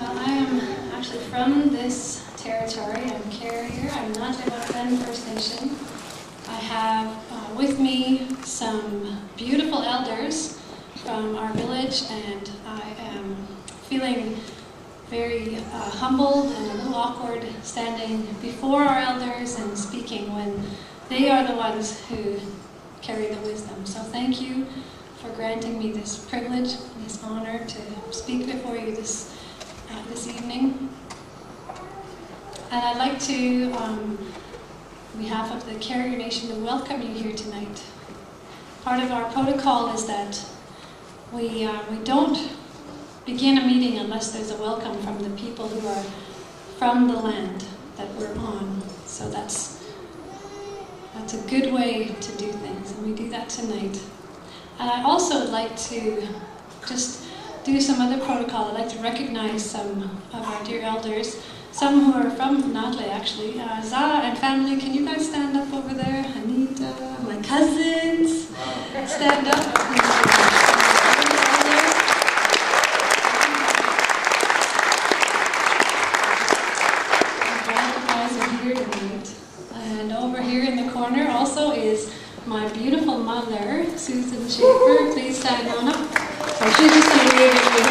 Well, I am actually from this territory. I'm carrier. I'm not a First Nation. I have with me some beautiful elders from our village, and I am feeling very humbled and a little awkward standing before our elders and speaking when they are the ones who carry the wisdom. So thank you for granting me this privilege, this honor to speak before you this evening. And I'd like to, on behalf of the Carrier Nation, to welcome you here tonight. Part of our protocol is that we don't begin a meeting unless there's a welcome from the people who are from the land that we're on. So that's a good way to do things, and we do that tonight. And I also would like to just do some other protocol. I'd like to recognize some of our dear elders, some who are from Nadle actually. Zah and family, can you guys stand up over there? Anita, my cousins, stand up. I'm glad you guys are here tonight. And over here in the corner also is my beautiful mother, Susan Schaefer. Please stand on up. I should just say wave at you.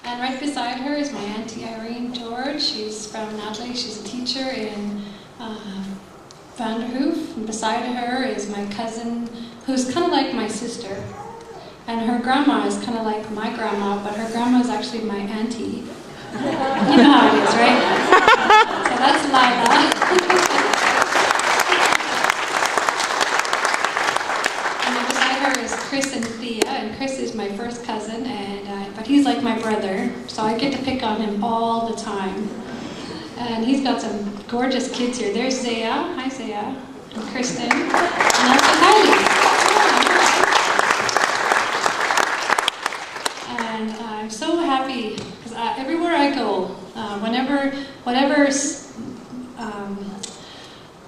And right beside her is my Auntie Irene George. She's from Nadle. She's a teacher in Vanderhoof. And beside her is my cousin, who's kind of like my sister. And her grandma is kind of like my grandma, but her grandma is actually my auntie. You know how it is, right? So that's Lila. And then beside her is Chris and Thea, and Chris is my first cousin, but he's like my brother, so I get to pick on him all the time. And he's got some gorgeous kids here. There's Zaya. Hi, Zaya. And Kristen. And that's Kylie. And I'm so happy, because everywhere I go, whatever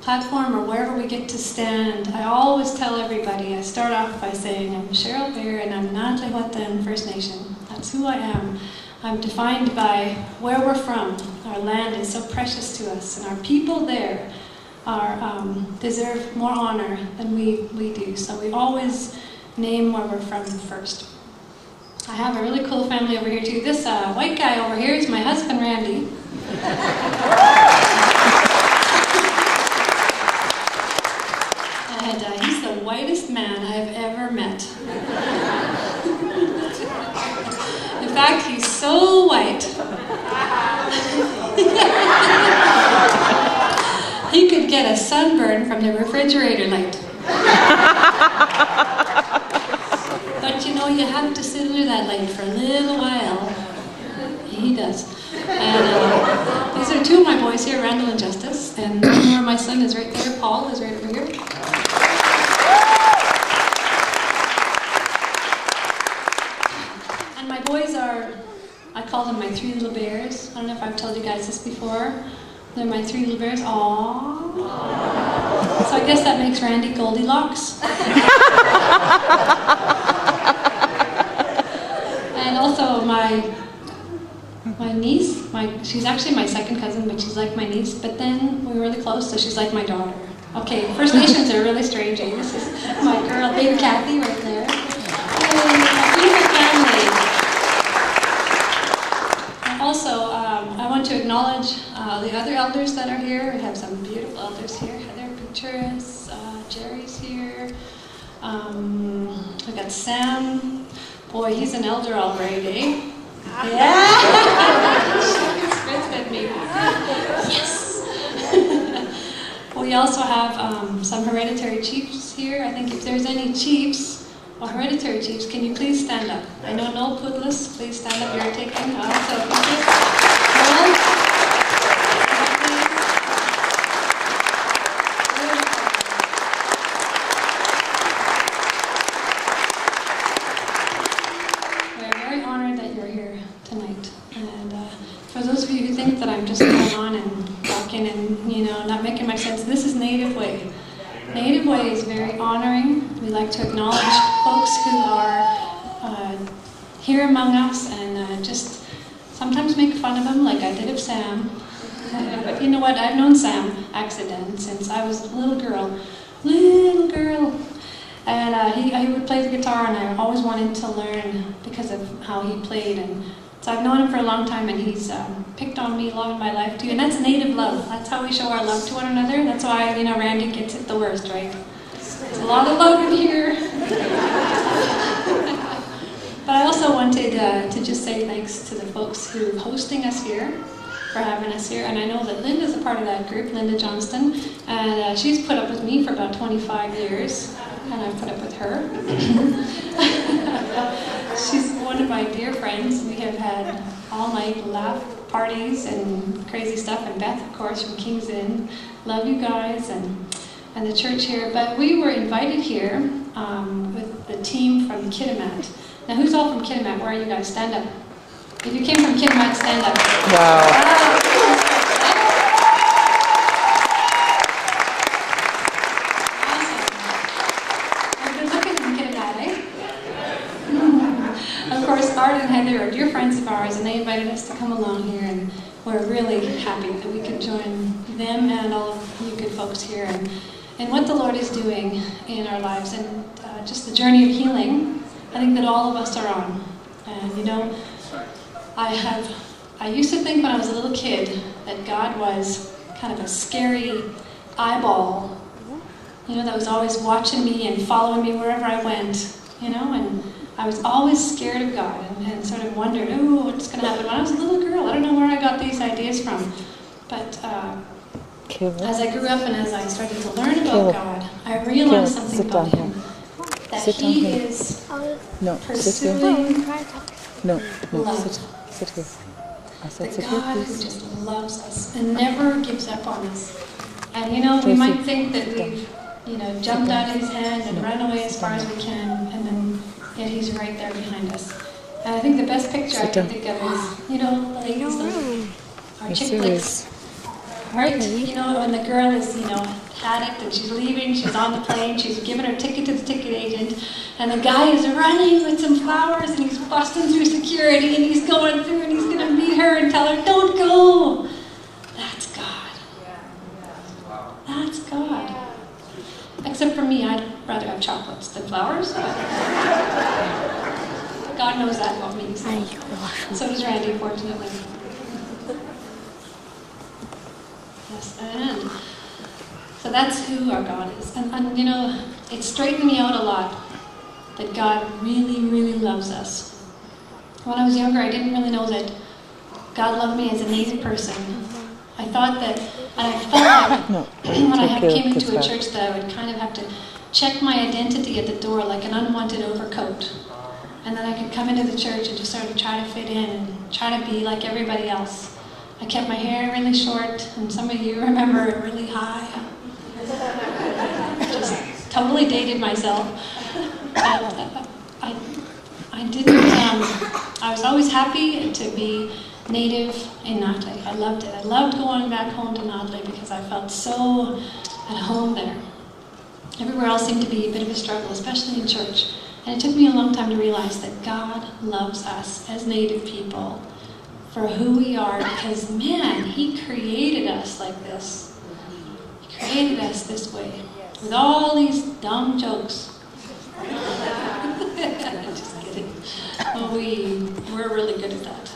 platform or wherever we get to stand, I always tell everybody, I start off by saying, I'm Cheryl Bear and I'm not Lewatan First Nation. That's who I am. I'm defined by where we're from. Our land is so precious to us, and our people there deserve more honor than we do. So we always name where we're from first. I have a really cool family over here too. This white guy over here is my husband, Randy. And he's the whitest man I have ever met. In fact, he's so white. He could get a sunburn from the refrigerator light. But you know, you have to sit under that light for a little while. He does. And these are two of my boys here, Randall and Justice. And where my son is right there, Paul is right over here. And my boys are, I call them my three little bears. I don't know if I've told you guys this before. They're my three little bears. Aww. So I guess that makes Randy Goldilocks. And also my niece, she's actually my second cousin, but she's like my niece, but then we're really close, so she's like my daughter. Okay, First Nations are really strange. This is my girl, baby Kathy, right there. And my beautiful family. And also, I want to acknowledge the other elders that are here. We have some beautiful elders here. Heather Picturis, Jerry's here. We got Sam. Boy, he's an elder all right, eh? Yeah! Yes! We also have some hereditary chiefs here. I think if there's any chiefs or hereditary chiefs, can you please stand up? I know no Pudlis, please stand up. You're taking for those of you who think that I'm just going on and talking and, not making much sense, this is Native Way. Native Way is very honoring. We like to acknowledge folks who are here among us and just sometimes make fun of them, like I did of Sam. But you know what? I've known Sam Accident since I was a little girl. And he would play the guitar, and I always wanted to learn because of how he played. And so I've known him for a long time, and he's picked on me a lot in my life too. And that's native love. That's how we show our love to one another. That's why, you know, Randy gets it the worst, right? There's a lot of love in here. But I also wanted to just say thanks to the folks who are hosting us here, for having us here. And I know that Linda's a part of that group, Linda Johnston, and she's put up with me for about 25 years, and I've put up with her. She's one of my dear friends. We have had all-night laugh parties and crazy stuff, and Beth, of course, from King's Inn. Love you guys and the church here. But we were invited here with the team from Kitimat. Now, who's all from Kitimat? Where are you guys? Stand up. If you came from Kitimat, stand up. Wow. Awesome. Well, good looking from Kitimat, eh? Of course, Art and Heather are dear friends of ours, and they invited us to come along here, and we're really happy that we could join them and all of you good folks here and what the Lord is doing in our lives, and just the journey of healing I think that all of us are on. And you know, I used to think when I was a little kid that God was kind of a scary eyeball, you know, that was always watching me and following me wherever I went, you know, and I was always scared of God and sort of wondered, oh, what's going to happen? When I was a little girl, I don't know where I got these ideas from, but as I grew up and as I started to learn about God, I realized something about Him, that He is pursuing love. Sit here. I said That sit here, God please. just loves us and never gives up on us. And you know, we might think that we've, you know, jumped out of His hand and run away as far as we can, and then yet He's right there behind us. And I think the best picture I can think of is, you know, ladies, our chick flicks. Right? You know, when the girl is, you know, had it and she's leaving, she's on the plane, she's giving her ticket to the ticket agent, and the guy is running with some flowers and he's busting through security and he's going through and he's going to meet her and tell her, don't go. That's God. That's God. Except for me, I'd rather have chocolates than flowers. But God knows that about me. So does Randy, fortunately. Yes, and so that's who our God is. And you know, it straightened me out a lot that God really, really loves us. When I was younger, I didn't really know that God loved me as a native person. I thought that, and I felt like when I came into a church that I would kind of have to check my identity at the door like an unwanted overcoat. And then I could come into the church and just sort of try to fit in and try to be like everybody else. I kept my hair really short, and some of you remember it really high. Just totally dated myself. I didn't, I was always happy to be native in Notley. I loved it. I loved going back home to Notley because I felt so at home there. Everywhere else seemed to be a bit of a struggle, especially in church. And it took me a long time to realize that God loves us as native people for who we are, because man, He created us like this. He created us this way, with all these dumb jokes. Just kidding. Well, we're really good at that.